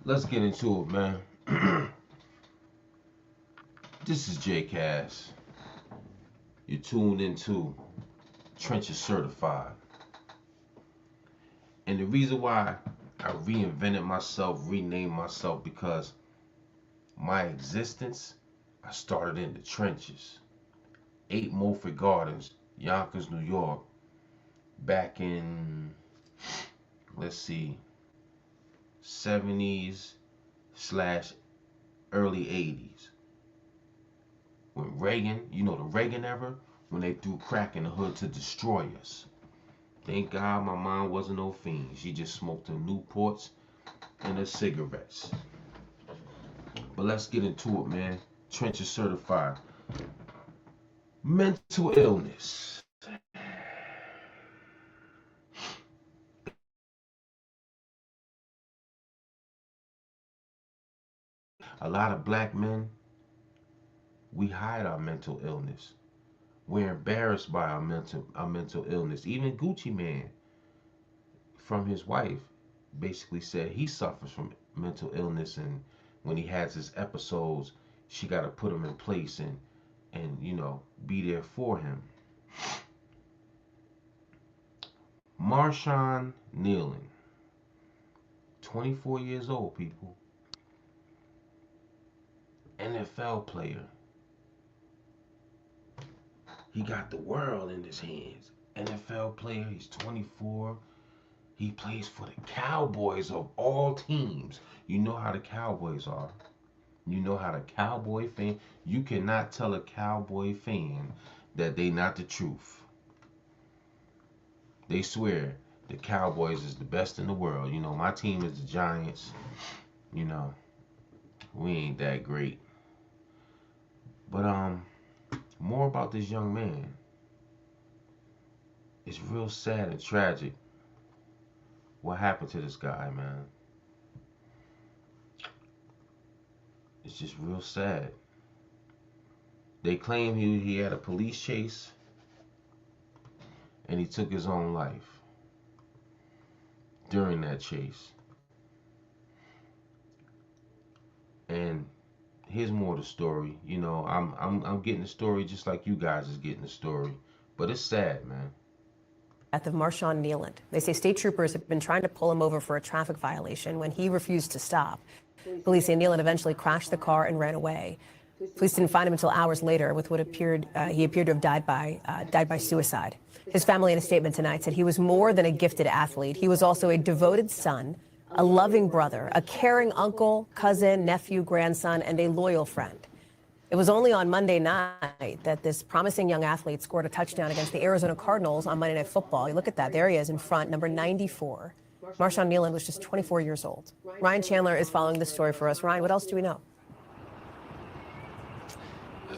Let's get into it, man. This is J Cass. You're tuned into Trenches Certified. And the reason why I reinvented myself, renamed myself, because my existence, I started in the trenches. 8 Mulford Gardens, Yonkers, New York, back in, let's see, 70s slash early 80s. When Reagan, the Reagan era, when they threw crack in the hood to destroy us. Thank God my mom wasn't no fiend. She just smoked her Newports and her cigarettes. But let's get into it, man. Trenches Certified. Mental illness. A lot of black men, we hide our mental illness. We're embarrassed by our mental illness. Even Gucci Man, from his wife, basically said he suffers from mental illness, and when he has his episodes, she got to put him in place and be there for him. Marshawn Kneeland, 24 years old, people. NFL player. He got the world in his hands. NFL player, he's 24. He plays for the Cowboys of all teams. You know how the Cowboys are. You know how the Cowboy fan, you cannot tell a Cowboy fan that they not the truth. They swear the Cowboys is the best in the world. My team is the Giants. We ain't that great. But more about this young man. It's real sad and tragic what happened to this guy, man. It's just real sad. They claim he had a police chase and he took his own life during that chase. And here's more of the story. I'm getting the story just like you guys is getting the story, but it's sad, man. Death of Marshawn Kneeland. They say state troopers have been trying to pull him over for a traffic violation when he refused to stop. Police say Kneeland eventually crashed the car and ran away. Police didn't find him until hours later with what he appeared to have died by suicide. His family in a statement tonight said he was more than a gifted athlete. He was also a devoted son, a loving brother, a caring uncle, cousin, nephew, grandson, and a loyal friend. It was only on Monday night that this promising young athlete scored a touchdown against the Arizona Cardinals on Monday Night Football. You look at that. There he is in front, number 94. Marshawn Kneeland was just 24 years old. Ryan Chandler is following this story for us. Ryan, what else do we know?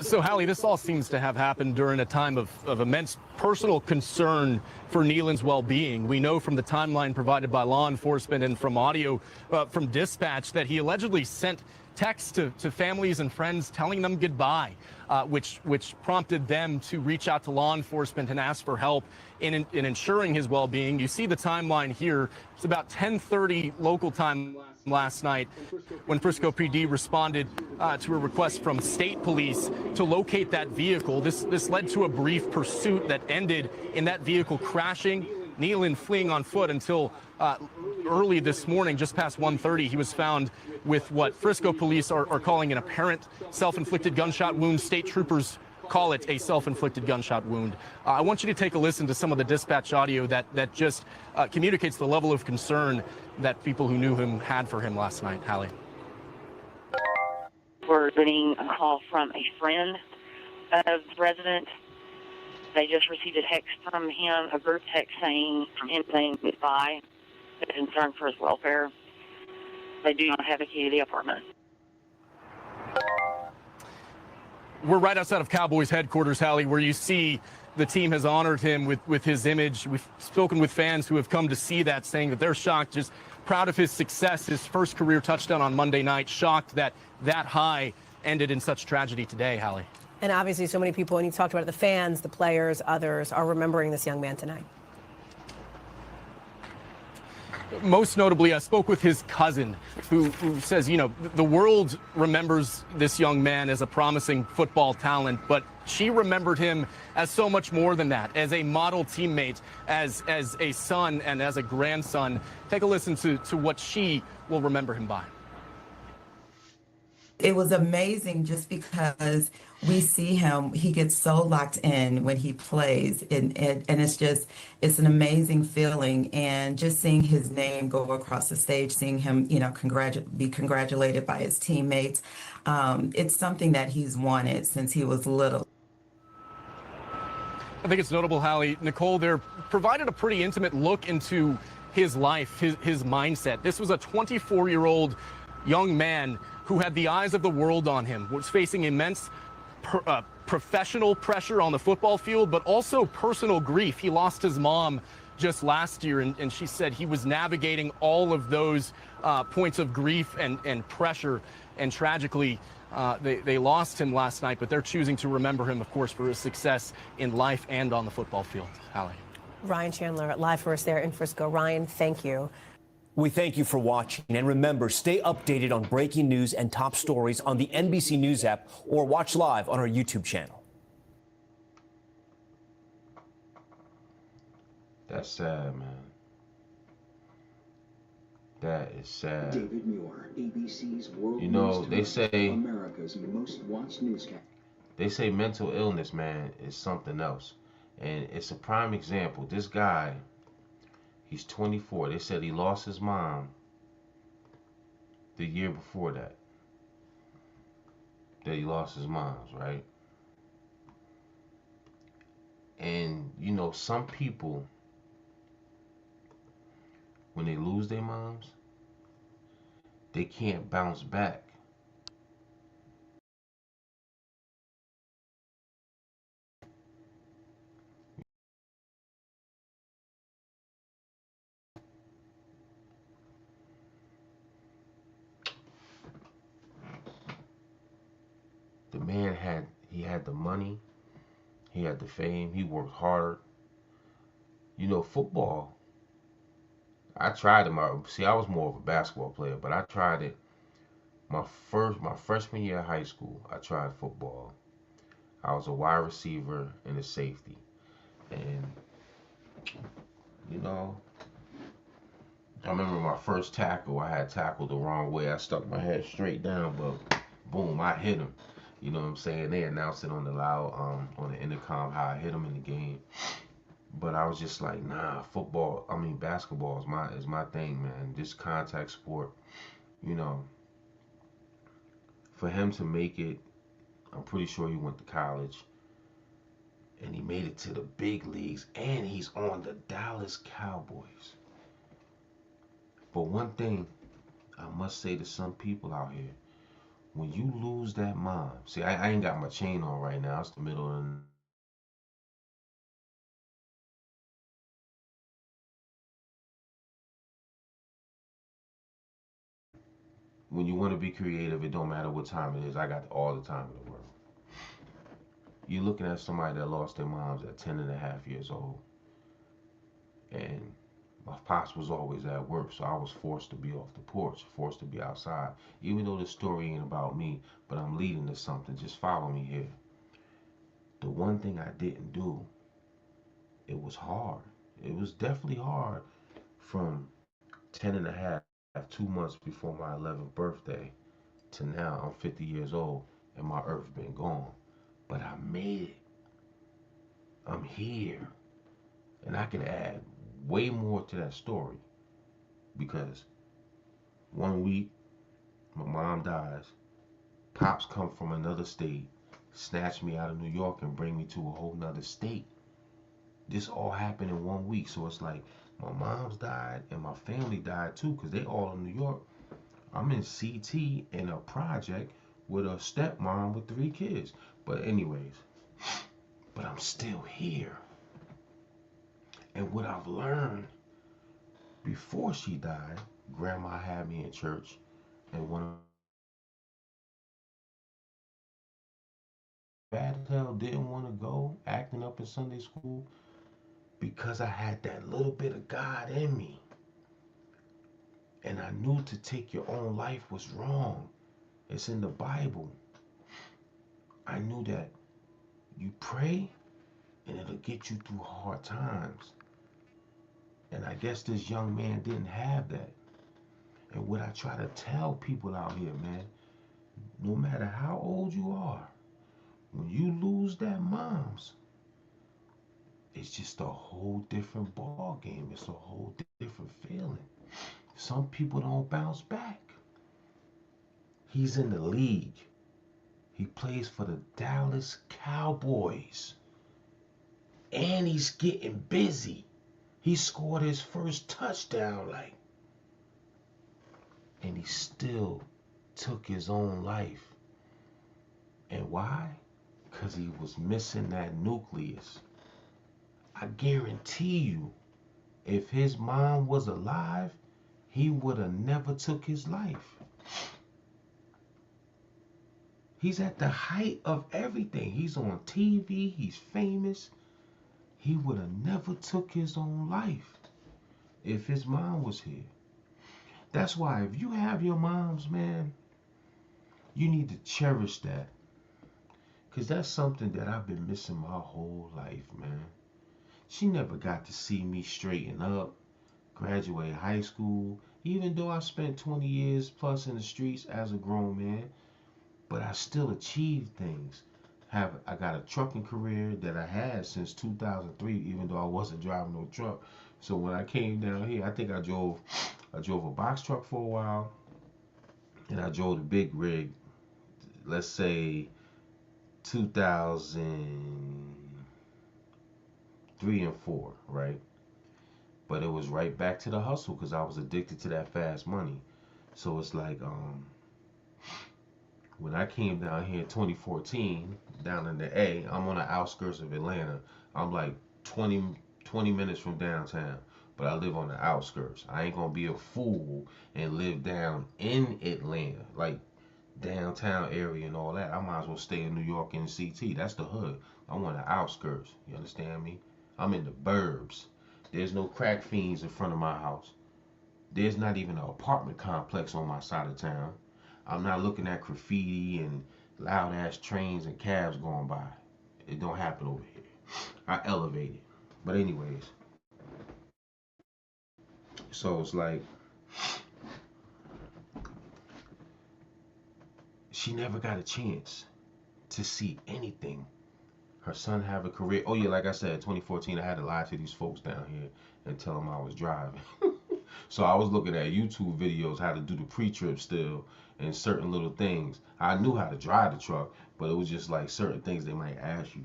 So, Hallie, this all seems to have happened during a time of immense personal concern for Kneeland's well-being. We know from the timeline provided by law enforcement and from audio from dispatch that he allegedly sent texts to families and friends telling them goodbye, which prompted them to reach out to law enforcement and ask for help in ensuring his well-being. You see the timeline here. It's about 10:30 local time last night when Frisco PD responded to a request from state police to locate that vehicle. This led to a brief pursuit that ended in that vehicle crashing, Kneeland fleeing on foot until early this morning, just past 1:30. He was found with what Frisco police are calling an apparent self-inflicted gunshot wound. State troopers call it a self-inflicted gunshot wound. I want you to take a listen to some of the dispatch audio that just communicates the level of concern that people who knew him had for him last night. Hallie. We're getting a call from a friend of the resident. They just received a text from him, a group text saying from him saying goodbye, concern for his welfare. They do not have a key to the apartment. We're right outside of Cowboys headquarters, Hallie, where you see the team has honored him with his image. We've spoken with fans who have come to see that, saying that they're shocked, just proud of his success, his first career touchdown on Monday night, shocked that that high ended in such tragedy today, Hallie. And obviously so many people, and you talked about it, the fans, the players, others are remembering this young man tonight. Most notably, I spoke with his cousin, who says, you know, the world remembers this young man as a promising football talent, but she remembered him as so much more than that, as a model teammate, as a son, and as a grandson. Take a listen to what she will remember him by. It was amazing just because we see him, he gets so locked in when he plays, and it's an amazing feeling. And just seeing his name go across the stage, seeing him, you know, be congratulated by his teammates, it's something that he's wanted since he was little. I think it's notable, Hallie. Nicole there provided a pretty intimate look into his life, his mindset. This was a 24-year-old young man who had the eyes of the world on him, was facing immense professional pressure on the football field, but also personal grief. He lost his mom just last year, and she said he was navigating all of those points of grief and pressure, and tragically, they lost him last night, but they're choosing to remember him, of course, for his success in life and on the football field. Hallie. Ryan Chandler, live for us there in Frisco. Ryan, thank you. We thank you for watching, and remember, stay updated on breaking news and top stories on the NBC News app or watch live on our YouTube channel. That's sad, man. That is sad. David Muir, ABC's World You know, News they Tonight, say America's most watched newscast. they say mental illness, man, is something else. And it's a prime example. This guy, he's 24. They said he lost his mom the year before that. That he lost his mom's, right? And, you know, some people, when they lose their moms, they can't bounce back. The man had the money, he had the fame, he worked hard. You know, football, I tried it. See, I was more of a basketball player, but I tried it my freshman year of high school. I tried football. I was a wide receiver and a safety. And, you know, I remember my first tackle, I had tackled the wrong way. I stuck my head straight down, but boom, I hit him. You know what I'm saying? They announced it on the on the intercom how I hit him in the game. But I was just like, nah, basketball is my thing, man. This contact sport, you know. For him to make it, I'm pretty sure he went to college. And he made it to the big leagues, and he's on the Dallas Cowboys. But one thing I must say to some people out here, when you lose that mom, see, I ain't got my chain on right now. It's the middle of the when you want to be creative, it don't matter what time it is. I got all the time in the world. You're looking at somebody that lost their moms at 10 and a half years old. And my pops was always at work, so I was forced to be off the porch, forced to be outside. Even though the story ain't about me, but I'm leading to something. Just follow me here. The one thing I didn't do, it was hard. It was definitely hard from 10 and a half, 2 months before my 11th birthday to now. I'm 50 years old and my earth been gone. But I made it. I'm here. And I can add way more to that story because one week my mom dies, pops come from another state, snatch me out of New York and bring me to a whole nother state. This all happened in 1 week, so it's like my mom's died and my family died too because they all in New York. I'm in CT in a project with a stepmom with 3 kids. But anyways, but I'm still here. And what I've learned, before she died, grandma had me in church, and one of bad as hell didn't want to go, acting up in Sunday school, because I had that little bit of God in me. And I knew to take your own life was wrong. It's in the Bible. I knew that you pray and it'll get you through hard times. And I guess this young man didn't have that. And what I try to tell people out here, man, no matter how old you are, when you lose that moms, it's just a whole different ball game. It's a whole different feeling. Some people don't bounce back. He's in the league. He plays for the Dallas Cowboys. And he's getting busy. He scored his first touchdown, and he still took his own life. And why? Because he was missing that nucleus. I guarantee you, if his mom was alive, he would have never took his life. He's at the height of everything. He's on TV. He's famous. He would have never took his own life if his mom was here. That's why if you have your moms, man, you need to cherish that. Because that's something that I've been missing my whole life, man. She never got to see me straighten up, graduate high school, even though I spent 20 years plus in the streets as a grown man, but I still achieved things. I got a trucking career that I had since 2003, even though I wasn't driving no truck. So when I came down here, I think I drove a box truck for a while, and I drove the big rig, let's say 2003 and 4, right? But it was right back to the hustle because I was addicted to that fast money. So it's like when I came down here in 2014, down in the A, I'm on the outskirts of Atlanta. I'm like 20 minutes from downtown, but I live on the outskirts. I ain't gonna be a fool and live down in Atlanta, like downtown area and all that. I might as well stay in New York and CT. That's the hood. I'm on the outskirts. You understand me? I'm in the burbs. There's no crack fiends in front of my house. There's not even an apartment complex on my side of town. I'm not looking at graffiti and loud ass trains and cabs going by. It don't happen over here. I elevate it. But anyways, so it's like she never got a chance to see anything. Her son have a career. Oh yeah, like I said, 2014, I had to lie to these folks down here and tell them I was driving. So I was looking at YouTube videos how to do the pre-trip still and certain little things. I knew how to drive the truck, but it was just like certain things they might ask you.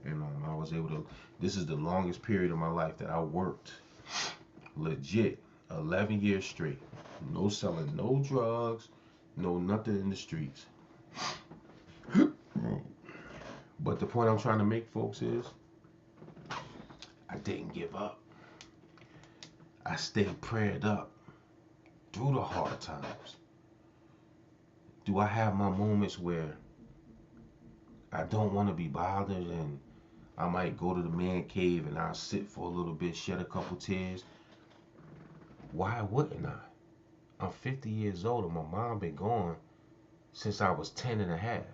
And I was able to. This is the longest period of my life that I worked legit 11 years straight. No selling, no drugs, no nothing in the streets. But the point I'm trying to make, folks, is I didn't give up. I stayed prayed up through the hard times. Do I have my moments where I don't want to be bothered and I might go to the man cave and I'll sit for a little bit, shed a couple tears? Why wouldn't I? I'm 50 years old and my mom been gone since I was 10 and a half.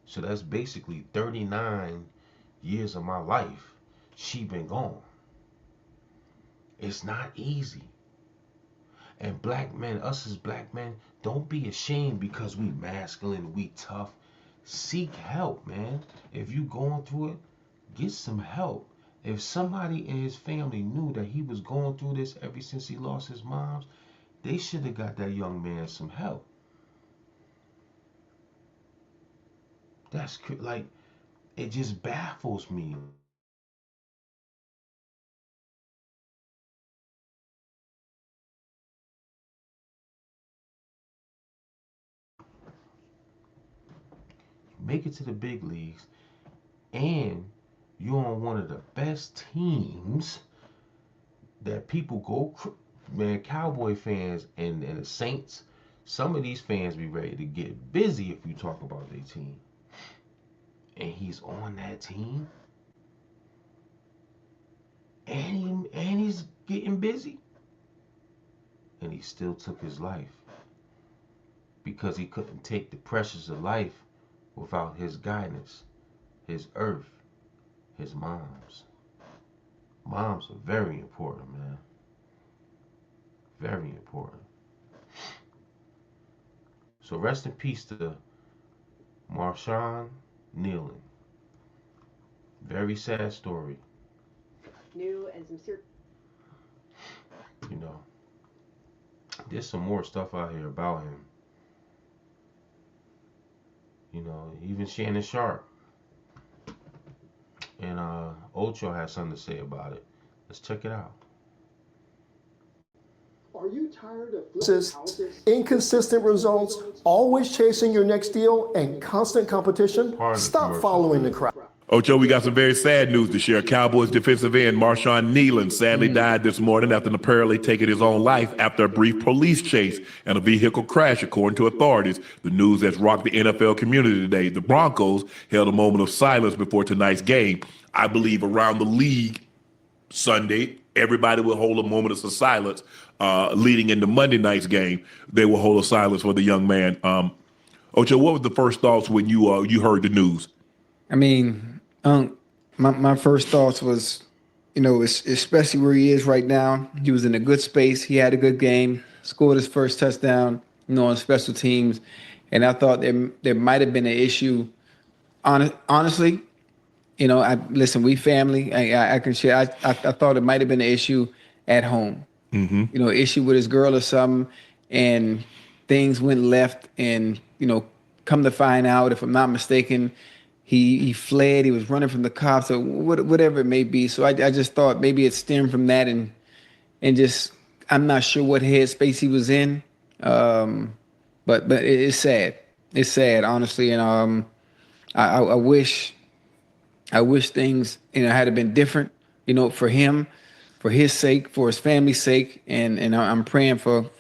So that's basically 39 years of my life. She been gone. It's not easy. And black men, us as black men, don't be ashamed because we masculine, we tough. Seek help, man. If you going through it, get some help. If somebody in his family knew that he was going through this ever since he lost his moms, they should have got that young man some help. That's like, it just baffles me. Make it to the big leagues, and you're on one of the best teams that people go, man, Cowboy fans and the Saints, some of these fans be ready to get busy if you talk about their team. And he's on that team, and he's getting busy. and he still took his life because he couldn't take the pressures of life without his guidance, his earth, his moms. Moms are very important, man. Very important. So rest in peace to Marshawn Kneeland. Very sad story. New and sincere. You know, there's some more stuff out here about him. You know, even Shannon Sharp and Ocho has something to say about it. Let's check it out. Are you tired of houses, inconsistent results, always chasing your next deal, and constant competition? Stop following the crowd. Ocho, we got some very sad news to share. Cowboys defensive end Marshawn Kneeland sadly died this morning after apparently taking his own life after a brief police chase and a vehicle crash, according to authorities. The news has rocked the NFL community today. The Broncos held a moment of silence before tonight's game. I believe around the league Sunday, everybody will hold a moment of silence. Leading into Monday night's game, they will hold a silence for the young man. Ocho, what was the first thoughts when you heard the news? I mean, my first thoughts was, you know, especially where he is right now. He was in a good space. He had a good game, scored his first touchdown, you know, on special teams. And I thought there might have been an issue. Honestly, you know, listen, we family. I can share. I thought it might have been an issue at home. Mm-hmm. You know, issue with his girl or something, and things went left. And you know, come to find out, if I'm not mistaken, he fled. He was running from the cops, or whatever it may be. So I just thought maybe it stemmed from that, and just I'm not sure what headspace he was in. But it's sad. It's sad, honestly, and I wish things, you know, had been different, you know, for him, for his sake, for his family's sake, and I'm praying for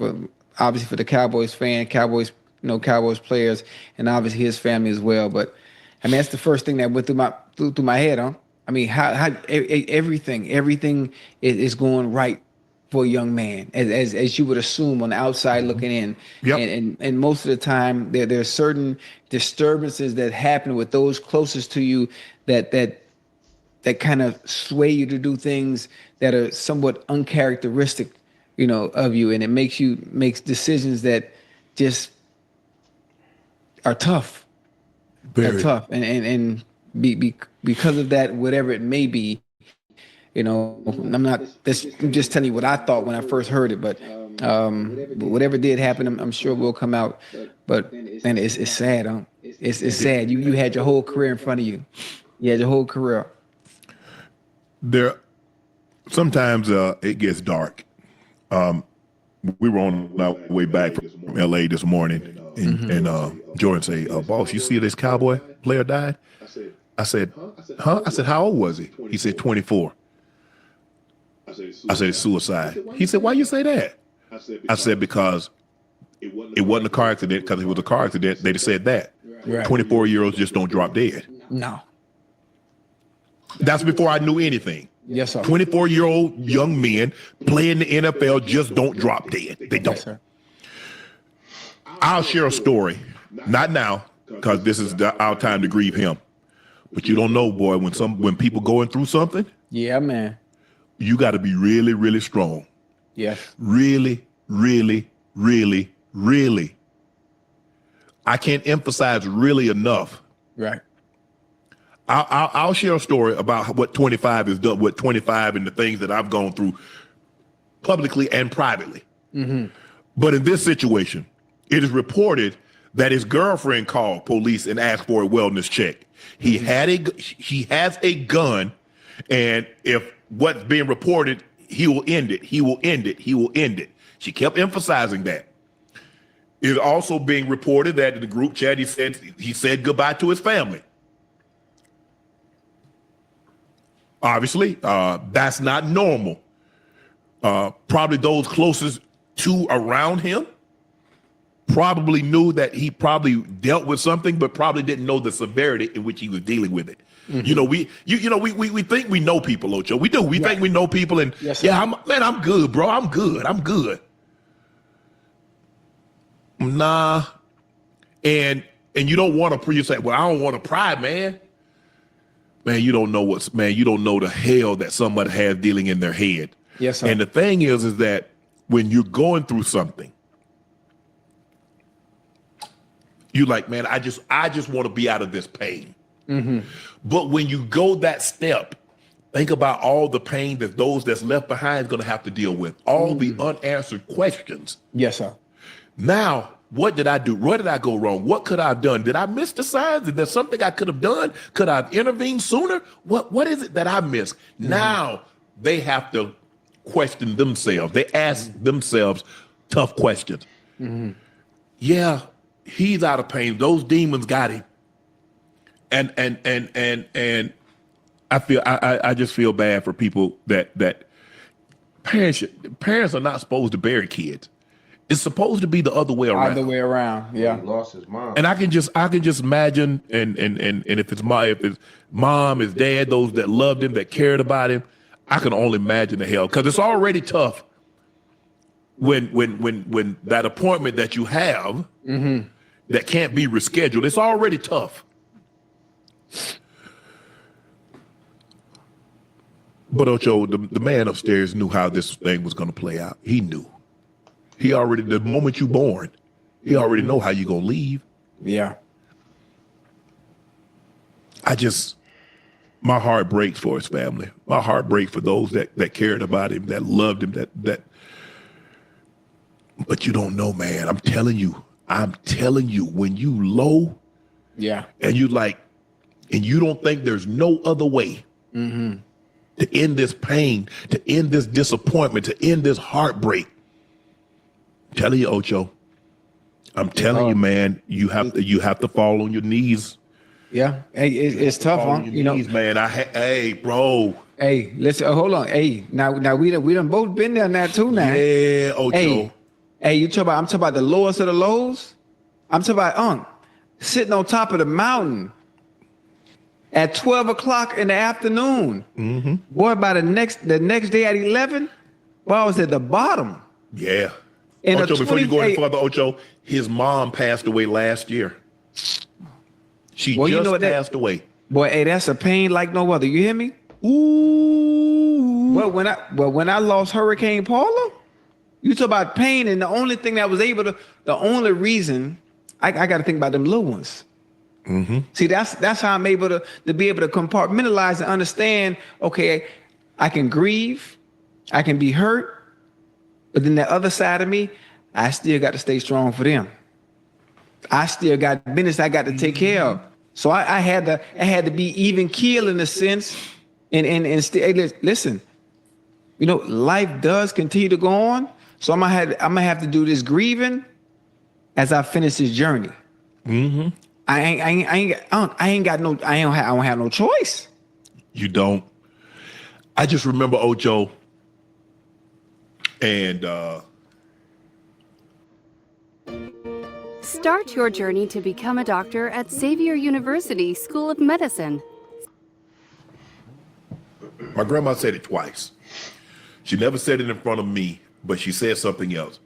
obviously for the Cowboys Cowboys players, and obviously his family as well. But I mean, that's the first thing that went through my head, huh? I mean, how everything is going right for a young man, as you would assume on the outside looking in. Yep. And most of the time there are certain disturbances that happen with those closest to you that kind of sway you to do things that are somewhat uncharacteristic, you know, of you, and it makes decisions that just are tough. Very tough, and because of that, whatever it may be, you know, I'm just telling you what I thought when I first heard it, but whatever did happen, I'm sure will come out. But man, it's sad, huh? It's sad. You had your whole career in front of you. You had your whole career. Sometimes it gets dark. We were on our way back from LA this morning, and Jordan say, "Boss, you see this Cowboy player died?" I said, "Huh?" I said, "How old was he?" He said, 24. I said, "It's suicide." He said, "Why you say that?" I said, "Because it wasn't a car accident. Because it was a car accident, they said that. Right. 24-year-olds just don't drop dead." No. That's before I knew anything. Yes, sir. 24-year-old young men playing the NFL just don't drop dead. They don't. Yes, sir. I'll share a story. Not now, because this is our time to grieve him. But you don't know, boy, when people going through something. Yeah, man. You got to be really, really strong. Yes. Really, really, really, really. I can't emphasize really enough. Right. I'll share a story about what 25 has done, what 25 and the things that I've gone through publicly and privately. Mm-hmm. But in this situation, it is reported that his girlfriend called police and asked for a wellness check. He has a gun, and if what's being reported, he will end it. He will end it. He will end it. She kept emphasizing that. It is also being reported that in the group chat, he said goodbye to his family. Obviously, that's not normal. Probably those closest to around him probably knew that he probably dealt with something, but probably didn't know the severity in which he was dealing with it. Mm-hmm. You know, we think we know people, Ocho. We do. We think we know people, and yes, I'm good, bro. I'm good. Nah. And you don't want to, you say, well, I don't want to pry, man. Man, you don't know you don't know the hell that somebody has dealing in their head. Yes, sir. And the thing is that when you're going through something, you like, man, I just want to be out of this pain. Mm-hmm. But when you go that step, think about all the pain that those that's left behind is going to have to deal with, all the unanswered questions. Yes, sir. Now, what did I do? Where did I go wrong? What could I have done? Did I miss the signs? Is there something I could have done? Could I have intervened sooner? What is it that I missed? Now they have to question themselves. They ask themselves tough questions. Yeah, he's out of pain. Those demons got him. And I just feel bad for people that parents are not supposed to bury kids. It's supposed to be the other way around. Other way around, yeah. He lost his mom. And I can just imagine, and if it's mom, his dad, those that loved him, that cared about him, I can only imagine the hell, because it's already tough when that appointment that you have that can't be rescheduled. It's already tough. But Ocho, the man upstairs knew how this thing was going to play out. He knew. He already, the moment you born, he already know how you going to leave. Yeah. My heart breaks for his family. My heart breaks for those that cared about him, that loved him, but you don't know, man. I'm telling you, when you low, yeah, and you and you don't think there's no other way to end this pain, to end this disappointment, to end this heartbreak. I'm telling you, Ocho. I'm telling you, man. You have to fall on your knees. Yeah, hey, it's tough, huh? You know, man. Hey, bro. Hey, listen. Hold on. Hey, now we done both been there now too. Now, yeah, Ocho. Hey, I'm talking about the lowest of the lows. I'm talking about sitting on top of the mountain at 12 o'clock in the afternoon. Boy, by the next day at 11, boy, I was at the bottom. Yeah. In Ocho, before you go any further, Ocho, his mom passed away last year. She passed away. Boy, hey, that's a pain like no other. You hear me? Ooh. Well, when I lost Hurricane Paula, you talk about pain, and the only thing that was the only reason I got to think about them little ones. See, that's how I'm able to be able to compartmentalize and understand. Okay, I can grieve, I can be hurt, but then the other side of me, I still got to stay strong for them. I still got business I got to take care of. So I had to be even keel in a sense, and stay. Listen, you know, life does continue to go on. So I'm gonna have to do this grieving as I finish this journey. I don't have no choice. You don't. I just remember Ocho and Start your journey to become a doctor at Xavier University School of Medicine. My grandma said it twice. She never said it in front of me, but she said something else.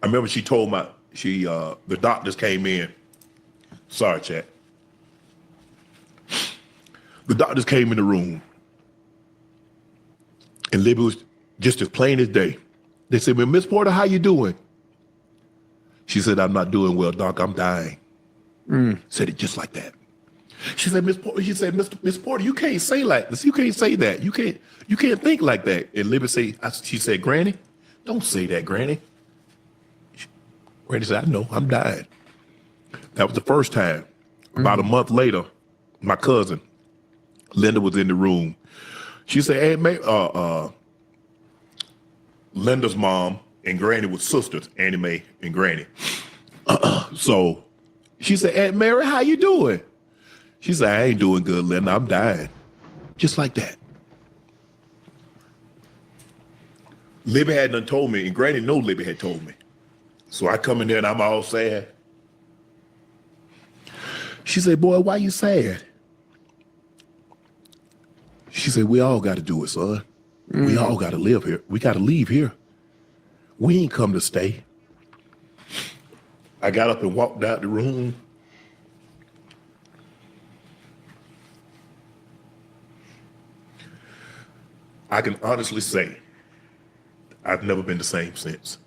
I remember she told the doctors came in. Sorry, chat. The doctors came in the room, and Libby was just as plain as day. They said, "Well, Miss Porter, how you doing?" She said, "I'm not doing well, Doc. I'm dying." Said it just like that. She said, "Miss Porter, you can't say like this. You can't say that. You can't think like that." And Libby she said, "Granny, don't say that, Granny." Granny said, "I know, I'm dying." That was the first time. About a month later, my cousin, Linda, was in the room. She said, "Hey, Linda's mom and Granny was sisters, Annie Mae and Granny." So she said, "Aunt Mary, how you doing?" She said, "I ain't doing good, Linda. I'm dying." Just like that. Libby hadn't told me, and Granny know Libby had told me. So I come in there and I'm all sad. She said, "Boy, why you sad?" She said, "We all got to do it, son. We all got to live here. We got to leave here. We ain't come to stay." I got up and walked out the room. I can honestly say I've never been the same since.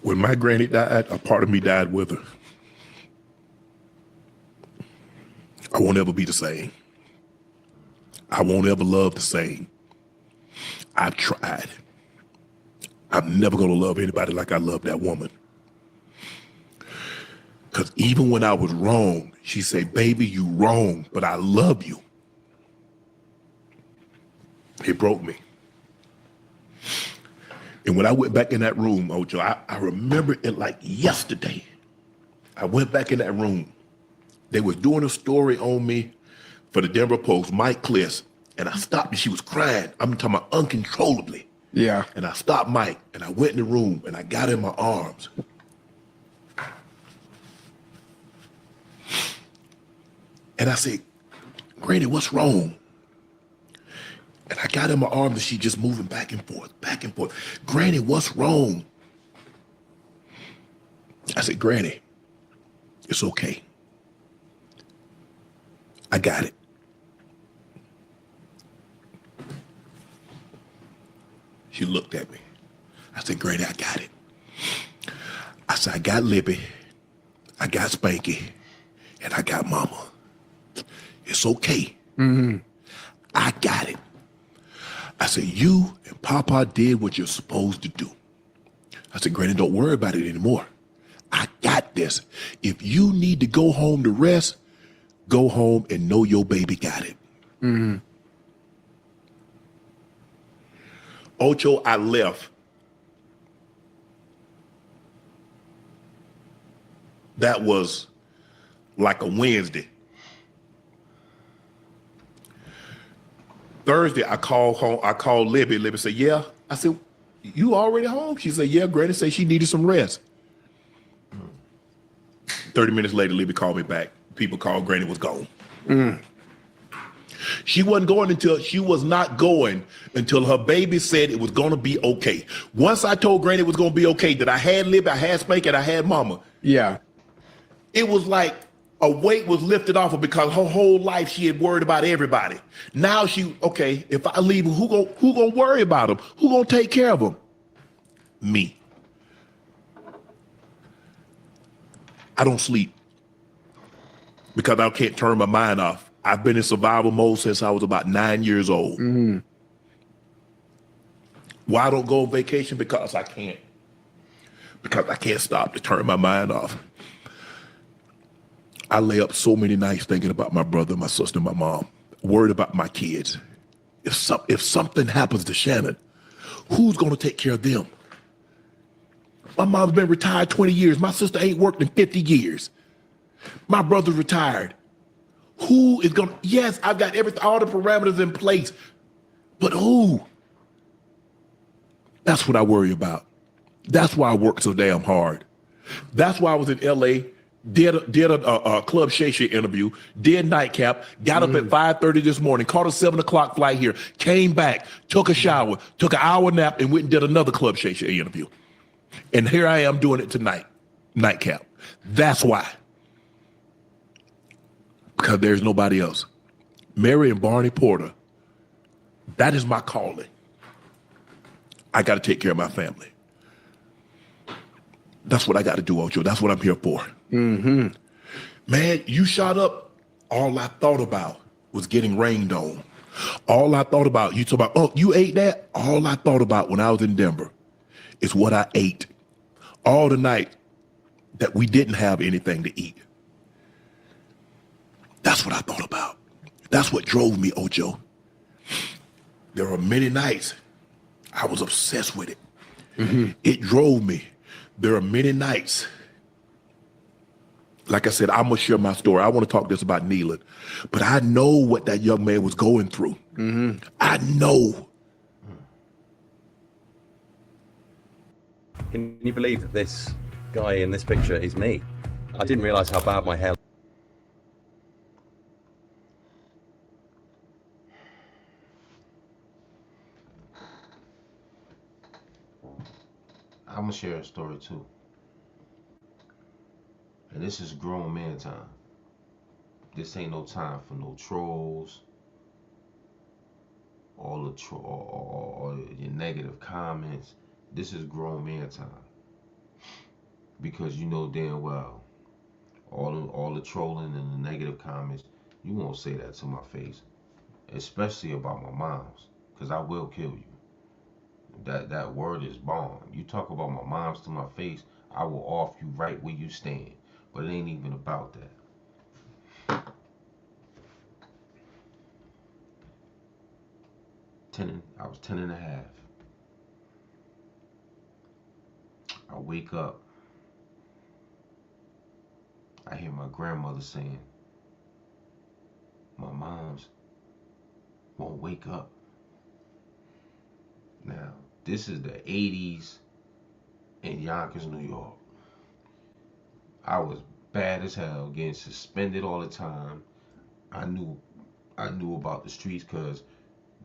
When my granny died, a part of me died with her. I won't ever be the same. I won't ever love the same. I've tried. I'm never gonna love anybody like I love that woman. Because even when I was wrong, she said, baby, you wrong, but I love you. It broke me. And when I went back in that room, Ocho, I remember it like yesterday. I went back in that room. They was doing a story on me for the Denver Post, Mike Kliss, and I stopped and she was crying. I'm talking about uncontrollably. Yeah. And I stopped Mike and I went in the room and I got in my arms. And I said, Granny, what's wrong? And I got in my arms and she just moving back and forth, back and forth. Granny, what's wrong? I said, Granny, it's okay. I got it. She looked at me. I said, Granny, I got it. I said, I got Libby, I got Spanky, and I got Mama. It's okay. Mm-hmm. I got it. I said, you and Papa did what you're supposed to do. I said, Granny, don't worry about it anymore. I got this. If you need to go home to rest, go home and know your baby got it. Mm-hmm. Ocho, I left. That was like a Wednesday. Thursday, I called home. I called Libby. Libby said, yeah. I said, you already home? She said, yeah, Granny said she needed some rest. 30 minutes later, Libby called me back. People called, Granny was gone. Mm. She wasn't going until, she was not going until her baby said it was going to be okay. Once I told Granny it was going to be okay, that I had Libby, I had Spank, and I had Mama. Yeah. It was like a weight was lifted off her because her whole life she had worried about everybody. Now she, okay, if I leave, who gonna worry about them? Who gonna take care of them? Me. I don't sleep because I can't turn my mind off. I've been in survival mode since I was about 9 years old. Mm-hmm. Why I don't go on vacation? Because I can't. Because I can't stop to turn my mind off. I lay up so many nights thinking about my brother, my sister, my mom, worried about my kids. If something happens to Shannon, who's going to take care of them? My mom's been retired 20 years. My sister ain't worked in 50 years. My brother's retired. Who is going to, yes, I've got all the parameters in place, but who? That's what I worry about. That's why I work so damn hard. That's why I was in LA, did a Club Shay Shay interview, did nightcap, got up at 5:30 this morning, caught a 7 o'clock flight here, came back, took a shower, took an hour nap, and went and did another Club Shay Shay interview. And here I am doing it tonight, nightcap. That's why. Because there's nobody else. Mary and Barney Porter, that is my calling. I got to take care of my family. That's what I got to do, Ocho. That's what I'm here for. Mm-hmm. Man, you shot up. All I thought about was getting rained on. All I thought about, you talk about, oh, you ate that? All I thought about when I was in Denver is what I ate. All the night that we didn't have anything to eat. That's what I thought about. That's what drove me, Ocho. There were many nights I was obsessed with it. Mm-hmm. It drove me. There are many nights. Like I said, I'm going to share my story. I want to talk this about Kneeland. But I know what that young man was going through. Mm-hmm. I know. Can you believe that this guy in this picture is me? I didn't realize how bad my hair share a story too. And this is grown man time. This ain't no time for no trolls, all your negative comments. This is grown man time. Because you know damn well, all the trolling and the negative comments, you won't say that to my face. Especially about my moms. Because I will kill you. That word is bond. You talk about my moms to my face, I will off you right where you stand. But it ain't even about that. I was 10 and a half. I wake up. I hear my grandmother saying, my mom's won't wake up. Now, this is the 80s in Yonkers, New York. I was bad as hell, getting suspended all the time. I knew about the streets because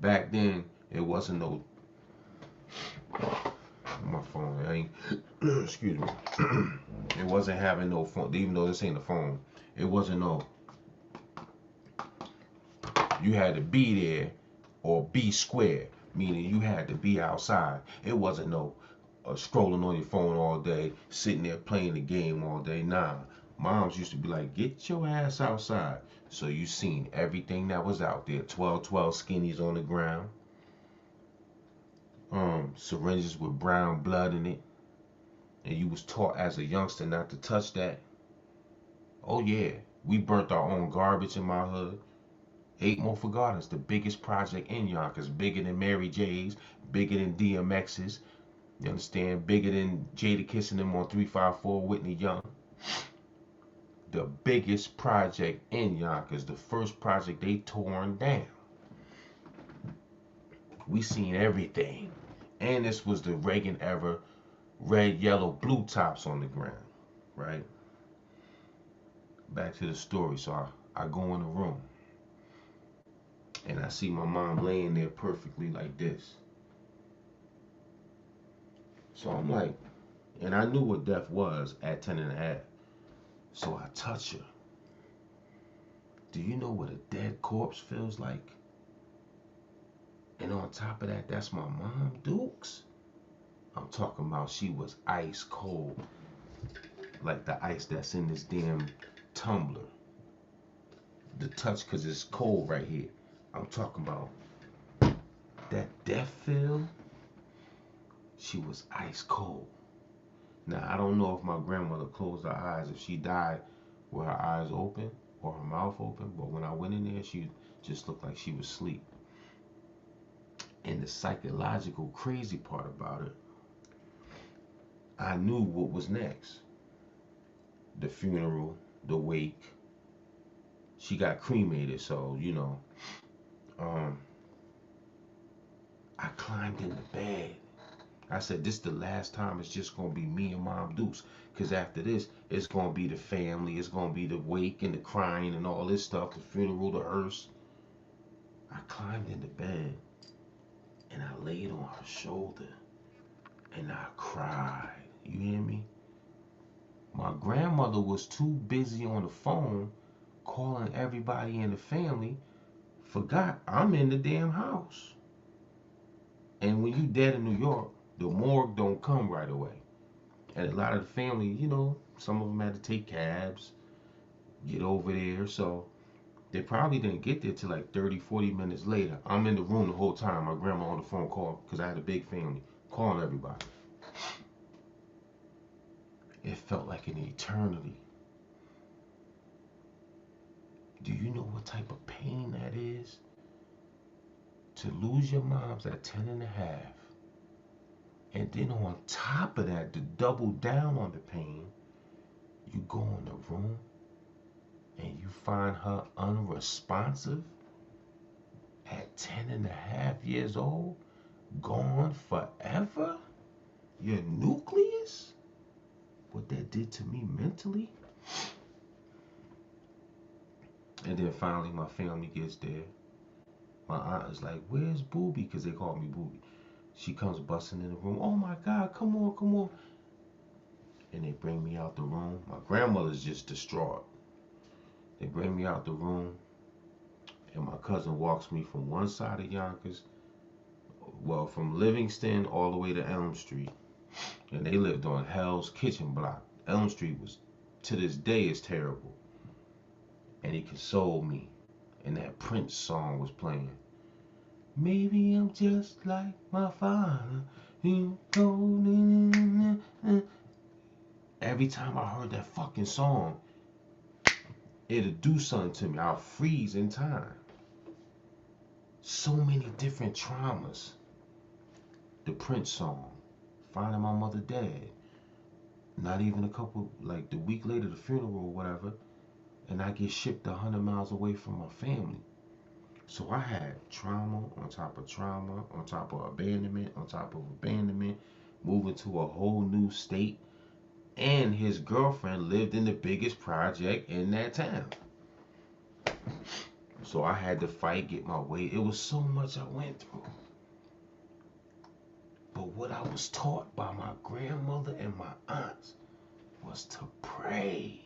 back then it wasn't no my phone. I ain't excuse me. It wasn't having no phone, even though this ain't a phone. It wasn't no. You had to be there or be square, meaning you had to be outside. It wasn't no scrolling on your phone all day, sitting there playing the game all day. Nah, moms used to be like, get your ass outside. So you seen everything that was out there. 12 skinnies on the ground. Syringes with brown blood in it. And you was taught as a youngster not to touch that. Oh yeah, we burnt our own garbage in my hood. 8 More for Gardens, the biggest project in Yonkers, bigger than Mary J's, bigger than DMX's, you understand, bigger than Jada kissing them on 354 Whitney Young. The biggest project in Yonkers, the first project they torn down. We seen everything. And this was the Reagan era, red, yellow, blue tops on the ground, right? Back to the story. So I go in the room. And I see my mom laying there perfectly like this. So I'm like, and I knew what death was at 10 and a half. So I touch her. Do you know what a dead corpse feels like? And on top of that, that's my mom, Dukes. I'm talking about she was ice cold. Like the ice that's in this damn tumbler. The touch, because it's cold right here. I'm talking about that death feel. She was ice cold. Now, I don't know if my grandmother closed her eyes, if she died with her eyes open or her mouth open, but when I went in there, she just looked like she was asleep. And the psychological crazy part about it, I knew what was next. The funeral, the wake. She got cremated, so, you know, I climbed in the bed. I said, this the last time it's just going to be me and Mom Dukes. Because after this, it's going to be the family. It's going to be the wake and the crying and all this stuff. The funeral, the hearse. I climbed in the bed. And I laid on her shoulder. And I cried. You hear me? My grandmother was too busy on the phone calling everybody in the family. Forgot I'm in the damn house. And when you dead in New York, the morgue don't come right away. And a lot of the family, you know, some of them had to take cabs, get over there. So they probably didn't get there till like 30, 40 minutes later. I'm in the room the whole time. My grandma on the phone call, because I had a big family, calling everybody. It felt like an eternity. Do you know what type of pain that is? To lose your moms at 10 and a half. And then on top of that, to double down on the pain, you go in the room and you find her unresponsive at 10 and a half years old, gone forever? Your nucleus? What that did to me mentally? And then finally my family gets there. My aunt is like, where's Booby? Because they call me Booby. She comes busting in the room. Oh my God, come on, come on. and they bring me out the room. My grandmother's just distraught. They bring me out the room, and my cousin walks me from one side of Yonkers, well, from Livingston all the way to Elm Street. And they lived on Hell's Kitchen block. Elm Street was, to this day, is terrible. And he consoled me. And that Prince song was playing. Maybe I'm just like my father. Every time I heard that fucking song, it'd do something to me. I'll freeze in time. So many different traumas. The Prince song, finding my mother dead. Not even a couple, like the week later, the funeral or whatever, and I get shipped 100 miles away from my family. So I had trauma on top of trauma, on top of abandonment, on top of abandonment, moving to a whole new state, and his girlfriend lived in the biggest project in that town. So I had to fight, get my way. It was so much I went through. But what I was taught by my grandmother and my aunts was to pray.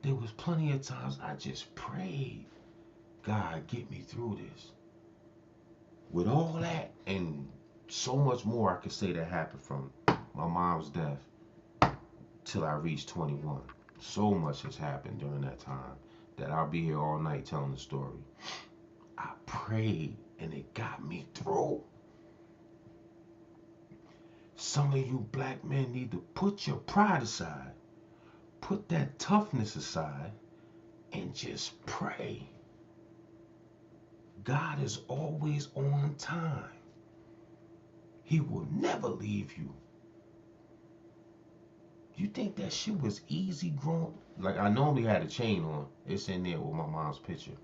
There was plenty of times I just prayed, God, get me through this. With all that and so much more I could say that happened from my mom's death till I reached 21. So much has happened during that time that I'll be here all night telling the story. I prayed and it got me through. Some of you black men need to put your pride aside, put that toughness aside, and just pray. God is always on time. He will never leave you. You think that shit was easy growing? Like, I normally had a chain on. It's in there with my mom's picture.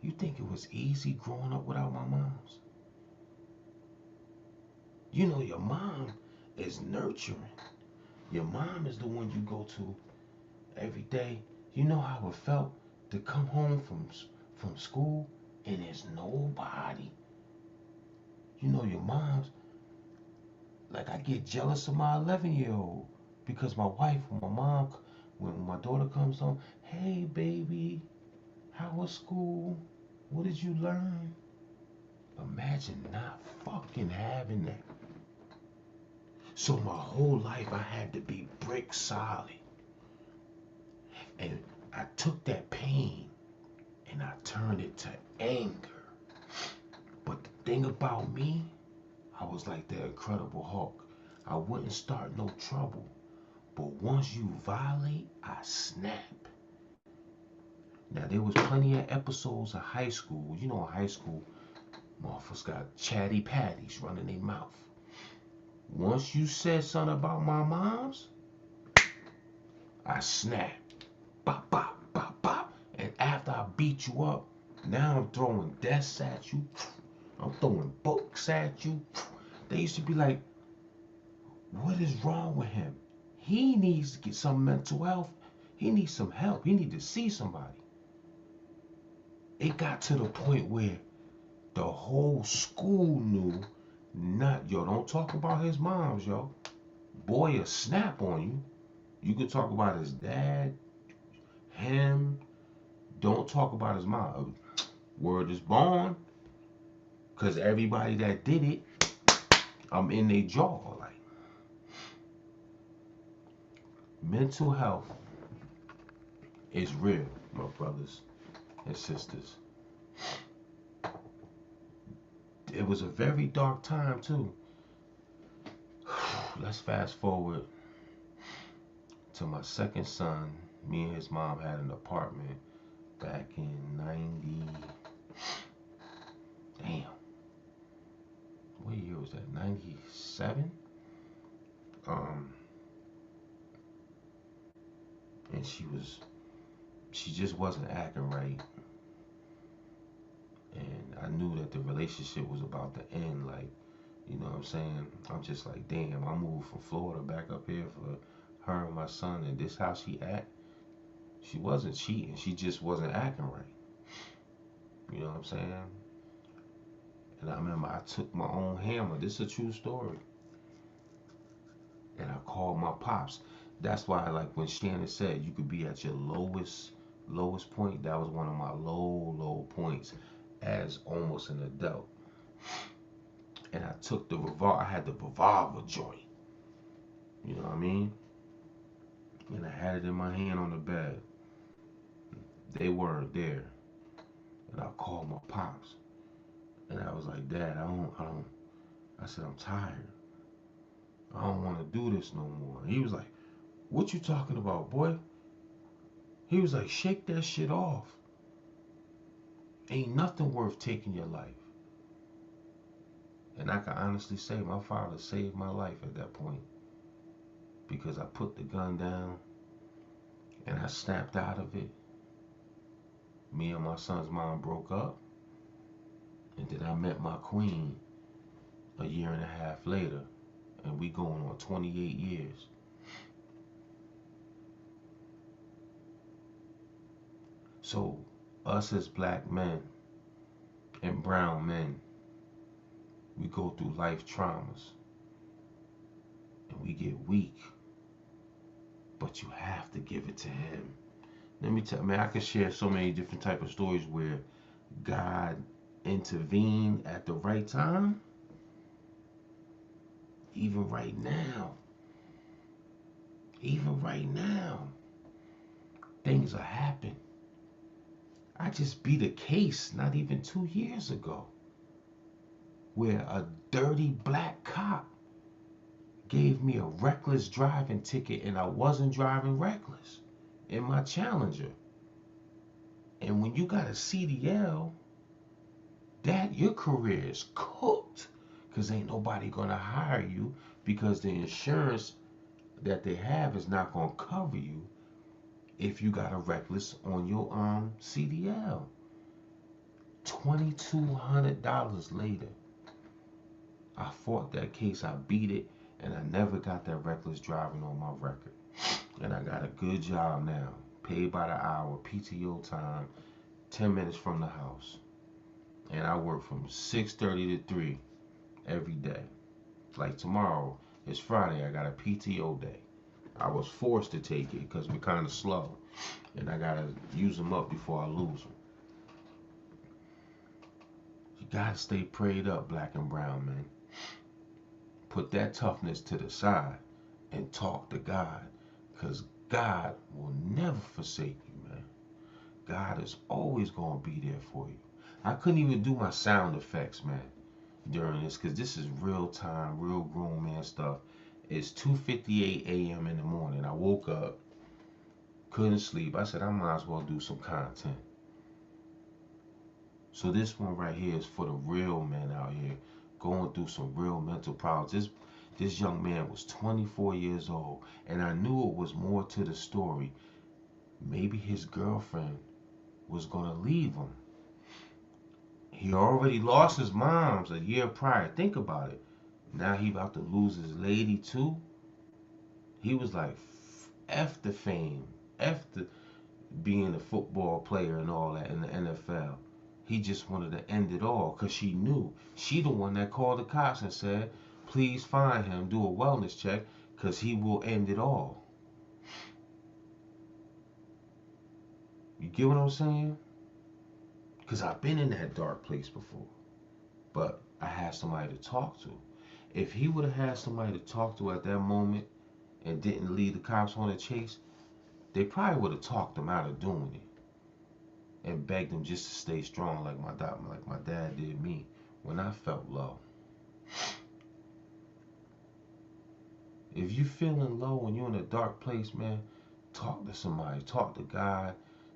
You think it was easy growing up without my mom's? You know, your mom is nurturing. Your mom is the one you go to every day. You know how it felt to come home from school and there's nobody. You know, your mom's, like, I get jealous of my 11-year-old because my wife, my mom, when my daughter comes home, hey baby, how was school? What did you learn? Imagine not fucking having that. So my whole life I had to be brick solid. And I took that pain and I turned it to anger. But the thing about me, I was like the Incredible Hulk. I wouldn't start no trouble. But once you violate, I snap. Now, there was plenty of episodes of high school. You know, in high school, motherfuckers got chatty patties running their mouth. Once you said something about my mom's, I snap. Bop, bop, bop, bop. And after I beat you up, now I'm throwing desks at you. I'm throwing books at you. They used to be like, what is wrong with him? He needs to get some mental health. He needs some help. He needs to see somebody. It got to the point where the whole school knew, not, yo, don't talk about his moms, yo. Boy, will snap on you. You could talk about his dad, him. Don't talk about his mom. Word is born. Because everybody that did it, I'm in their jaw. Like, mental health is real, my brothers and sisters. It was a very dark time, too. Let's fast forward to my second son. Me and his mom had an apartment back in 90. Damn. What year was that? 97? And she just wasn't acting right. And I knew that the relationship was about to end. Like, you know what I'm saying? I'm just like, damn, I moved from Florida back up here for her and my son, and this how she act. She wasn't cheating. She just wasn't acting right. You know what I'm saying? And I remember I took my own hammer. This is a true story. And called my pops. That's why, like when Shannon said, you could be at your lowest point. That was one of my low points as almost an adult. And I took the revolver. I had the revolver joint. You know what I mean? And I had it in my hand on the bed. They weren't there. And I called my pops. And I was like, Dad, I said, I'm tired. I don't want to do this no more. And he was like, what you talking about, boy? He was like, shake that shit off. Ain't nothing worth taking your life. And I can honestly say my father saved my life at that point. Because I put the gun down and I snapped out of it. Me and my son's mom broke up. And then I met my queen a year and a half later. And we going on 28 years. So us as black men and brown men, we go through life traumas. And we get weak. But you have to give it to him. Let me tell you, man, I could share so many different type of stories where God intervened at the right time. Even right now, things are happening. I just beat a case not even 2 years ago where a dirty black cop gave me a reckless driving ticket and I wasn't driving reckless in my Challenger. And when you got a CDL, your career is cooked because ain't nobody gonna hire you because the insurance that they have is not gonna cover you if you got a reckless on your CDL. $2,200 later, I fought that case, I beat it, and I never got that reckless driving on my record. And I got a good job now, paid by the hour, PTO time, 10 minutes from the house. And I work from 6:30 to 3 every day. Like tomorrow, it's Friday, I got a PTO day. I was forced to take it because we're kind of slow. And I got to use them up before I lose them. You got to stay prayed up, black and brown men. Put that toughness to the side and talk to God. Because God will never forsake you, man. God is always going to be there for you. I couldn't even do my sound effects, man, during this because this is real time, real grown man stuff. It's 2:58 a.m. in the morning. I woke up, couldn't sleep. I said, I might as well do some content. So this one right here is for the real men out here going through some real mental problems. This young man was 24 years old, and I knew it was more to the story. Maybe his girlfriend was going to leave him. He already lost his mom's a year prior. Think about it. Now he about to lose his lady too. He was like, F the fame, F the being a football player and all that in the NFL. He just wanted to end it all because she knew. She the one that called the cops and said, please find him, do a wellness check because he will end it all. You get what I'm saying? Because I've been in that dark place before. But I had somebody to talk to. If he would have had somebody to talk to at that moment and didn't lead the cops on a chase, they probably would have talked him out of doing it and begged him just to stay strong like my dad did me when I felt low. If you feeling low and you're in a dark place, man, talk to somebody, talk to God,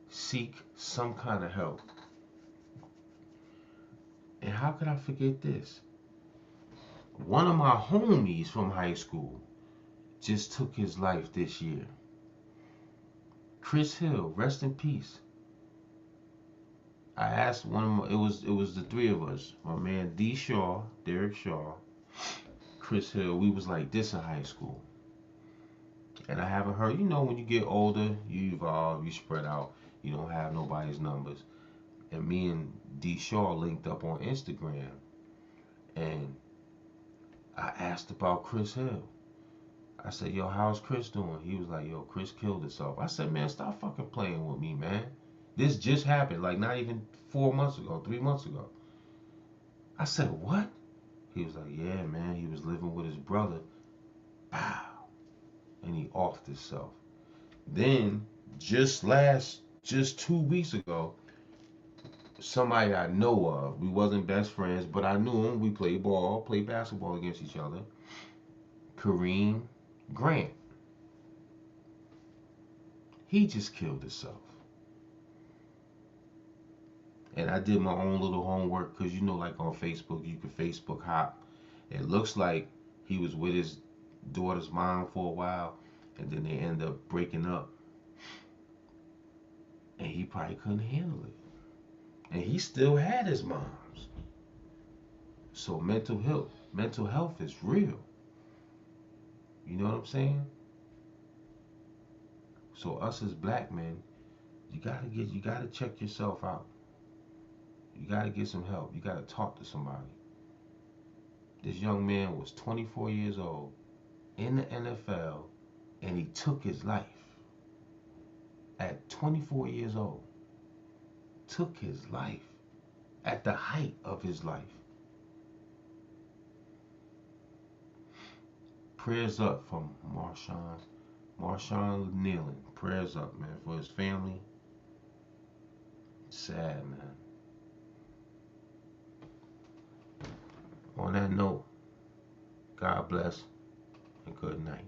seek some kind of help. And how could I forget this? One of my homies from high school just took his life this year. Chris Hill, rest in peace. I asked one of my, it was the three of us, my man D. Shaw, Derek Shaw, Chris Hill. We was like this in high school. And I haven't heard, when you get older, you evolve, you spread out, you don't have nobody's numbers. And me and D. Shaw linked up on Instagram. And I asked about Chris Hill. I said, yo, how's Chris doing? He was like, yo, Chris killed himself. I said, man, stop fucking playing with me, man. This just happened, like not even 4 months ago, 3 months ago. I said, what? He was like, yeah, man, he was living with his brother. Pow. And he offed himself. Then, just 2 weeks ago, somebody I know of, we wasn't best friends, but I knew him. We played basketball against each other. Kareem Grant. He just killed himself. And I did my own little homework because you know, like on Facebook, you can Facebook hop. It looks like he was with his daughter's mom for a while, and then they end up breaking up. And he probably couldn't handle it. And he still had his moms. So mental health is real. You know what I'm saying? So us as black men, you gotta check yourself out. You gotta get some help. You gotta talk to somebody. This young man was 24 years old in the NFL, and he took his life. At 24 years old, took his life at the height of his life. Prayers up from Marshawn Kneeland. Prayers up, man, for his family. Sad, man. On that note, God bless and good night.